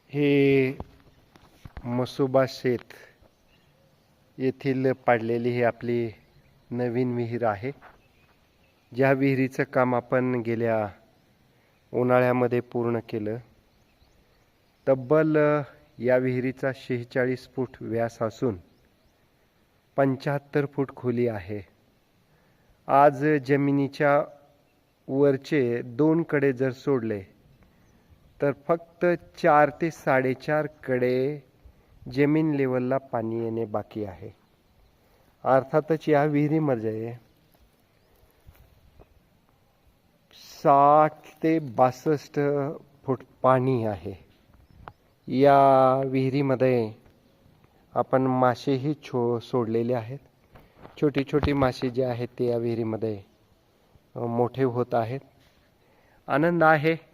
हे मसोबा शेत येथील पाडलेली ही आपली नवीन विहीर आहे. ज्या विहिरीचं काम आपण गेल्या उन्हाळ्यामध्ये पूर्ण केलं. तब्बल या विहिरीचा 46 फूट व्यास असून 75 फूट खोली आहे. आज जमिनीच्या वरचे 2 कडे जर सोडले तर फक्त 4 ते 4.5 कडे जमीन लेवलला पाणी येणे बाकी आहे. अर्थातच या विहिरीमध्ये 60 ते 62 फूट पाणी आहे. या विहिरीमध्ये आपण मासेही सोडलेले आहेत. छोटी छोटी मासे जे आहेत ते या विहिरीमध्ये मोठे होत आहेत. आनंद आहे